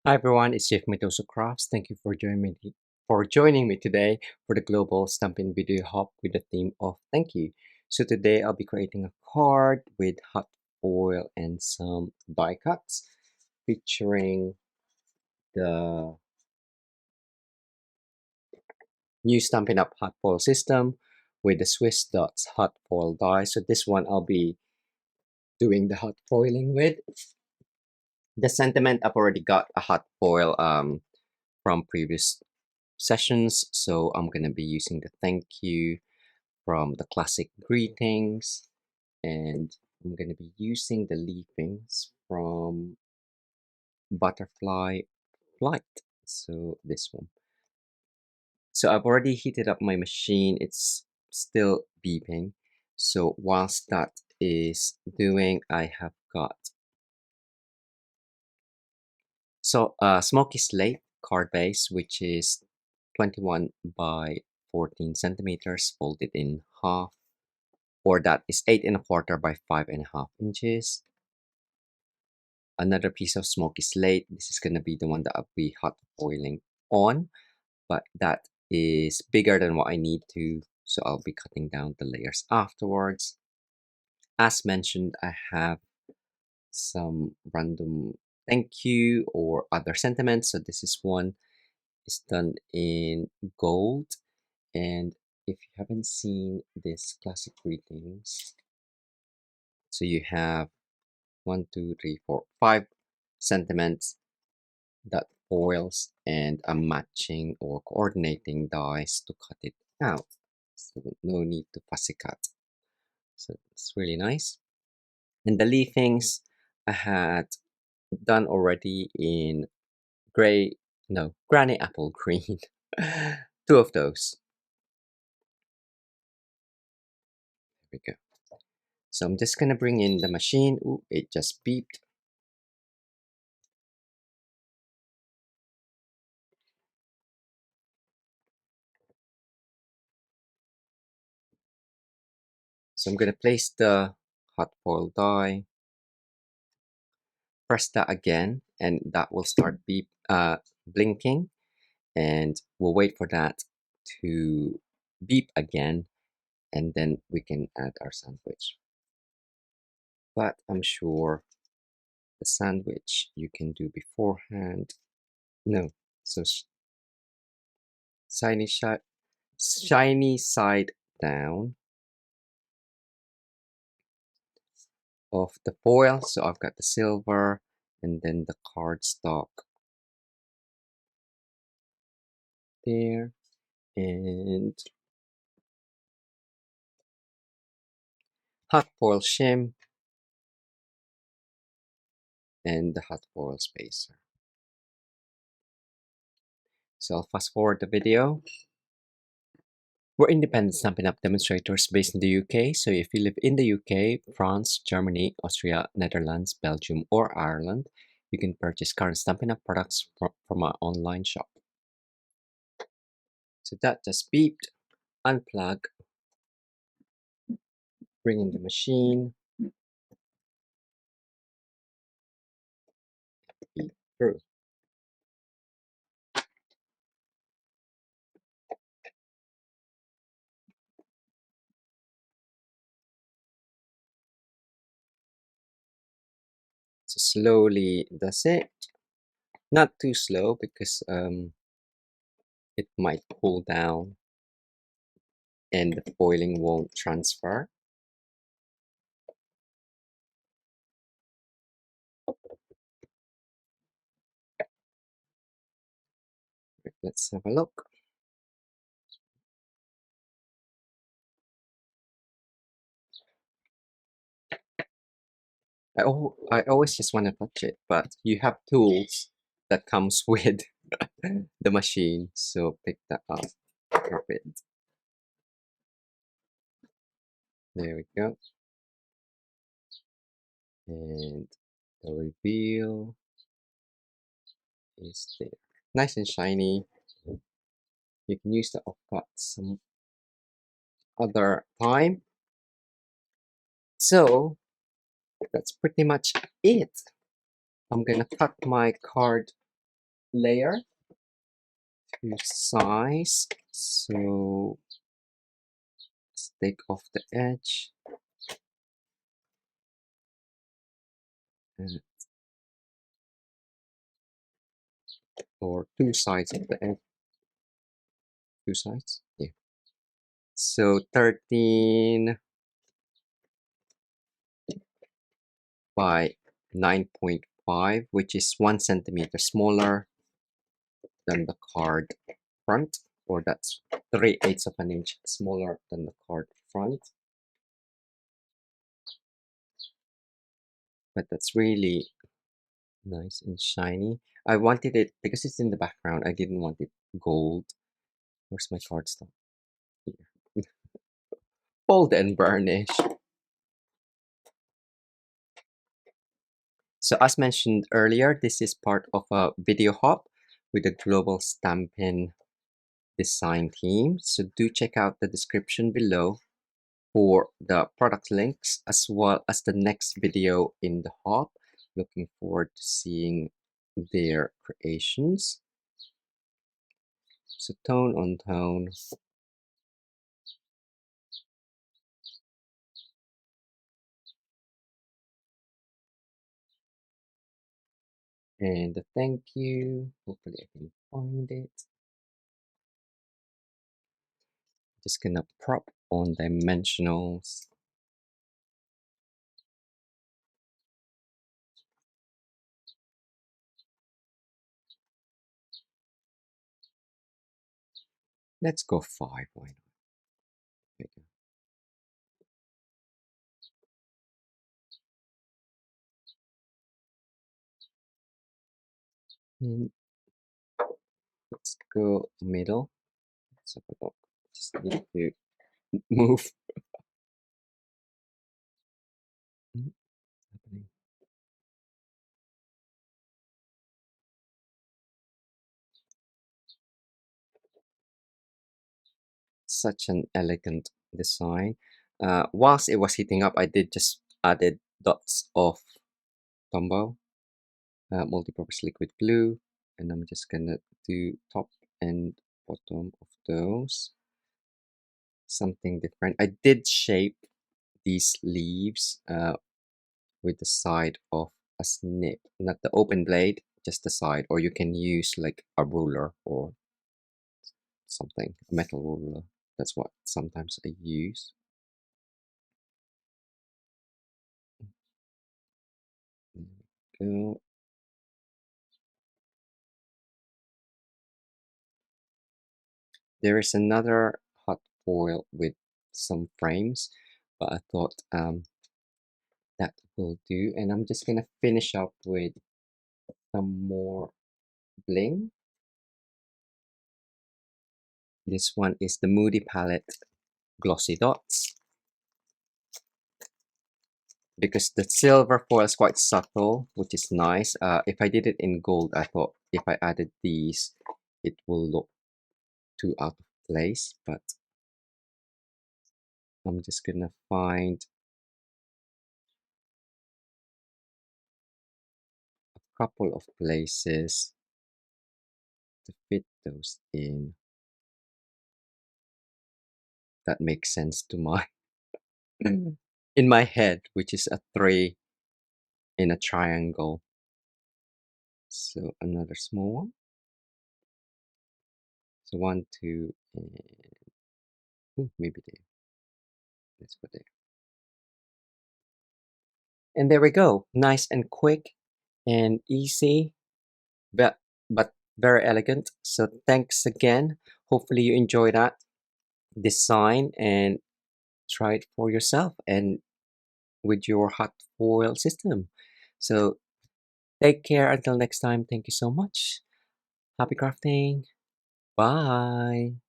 Hi everyone, it's Chef Mitosu Crafts. Thank you for joining me today for the Global Stampin Video Hop with the theme of thank you. So today I'll be creating a card with hot foil and some die cuts featuring the new Stampin Up hot foil system with the Swiss Dots hot foil die. So this one I'll be doing the hot foiling with. The sentiment, I've already got a hot foil from previous sessions, so I'm gonna be using the thank you from the classic greetings, and I'm gonna be using the leafings from butterfly flight, so this one. So I've already heated up my machine, it's still beeping, so whilst that is doing, I have got smoky slate card base, which is 21 by 14 centimeters folded in half, or that is 8 1/4 by 5 1/2 inches. Another piece of smoky slate. This is going to be the one that I'll be hot foiling on, but that is bigger than what I need to, so I'll be cutting down the layers afterwards. As mentioned, I have some random thank you or other sentiments. So this is one is done in gold, and if you haven't seen this classic greetings, so you have 1, 2, 3, 4, 5 sentiments that foils and a matching or coordinating dies to cut it out. So no need to fussy cut. So it's really nice. And the leafings I had done already in granny apple green. Two of those. There we go. So I'm just gonna bring in the machine. Ooh, it just beeped. So I'm going to place the hot foil die, press that again, and that will start blinking, and we'll wait for that to beep again, and then we can add our sandwich. But I'm sure the sandwich you can do beforehand. No, so shiny side down of the foil. So I've got the silver and then the cardstock there, and hot foil shim and the hot foil spacer. So I'll fast forward the video. We're independent Stampin' Up! Demonstrators based in the UK, so if you live in the UK, France, Germany, Austria, Netherlands, Belgium, or Ireland, you can purchase current Stampin' Up! Products from our online shop. So that just beeped. Unplug. Bring in the machine. Beep through. So slowly does it. Not too slow because it might cool down and the foiling won't transfer. Let's have a look. I always just want to touch it, but you have tools that comes with the machine, so pick that up. Drop it. There we go. And the reveal is there. Nice and shiny. You can use the offcut some other time. So that's pretty much it. I'm gonna cut my card layer to size. So let's take off the edge and or two sides of the edge. Two sides, yeah. So 13 by 9.5, which is 1 centimeter smaller than the card front, or that's 3/8 of an inch smaller than the card front. But that's really nice and shiny. I wanted it because it's in the background. I didn't want it gold. Where's my cardstock? Here. Fold and burnish. So as mentioned earlier, this is part of a video hop with the Global Stampin design team. So do check out the description below for the product links as well as the next video in the hop. Looking forward to seeing their creations. So tone on tone. And the thank you. Hopefully I can find it. Just gonna prop on dimensionals. Let's go 5. Why not? There we go. And let's go middle. Let's have a look. Just need to move. Happening. Such an elegant design. Whilst it was heating up, I did just added dots of Tombow, multi-purpose liquid glue, and I'm just gonna do top and bottom of those. Something different. I did shape these leaves with the side of a snip, not the open blade, just the side, or you can use like a ruler or something, a metal ruler. That's what sometimes I use. There we go. There is another hot foil with some frames, but I thought that will do. And I'm just gonna finish up with some more bling. This one is the Moody Palette Glossy Dots. Because the silver foil is quite subtle, which is nice. If I did it in gold, I thought if I added these, it will look too out of place, but I'm just gonna find a couple of places to fit those in that makes sense to my in my head, which is a 3 in a triangle. So another small one. So 1, 2, and maybe there. Let's go there. And there we go. Nice and quick and easy, but very elegant. So thanks again. Hopefully you enjoy that design and try it for yourself and with your hot foil system. So take care until next time. Thank you so much. Happy crafting. Bye.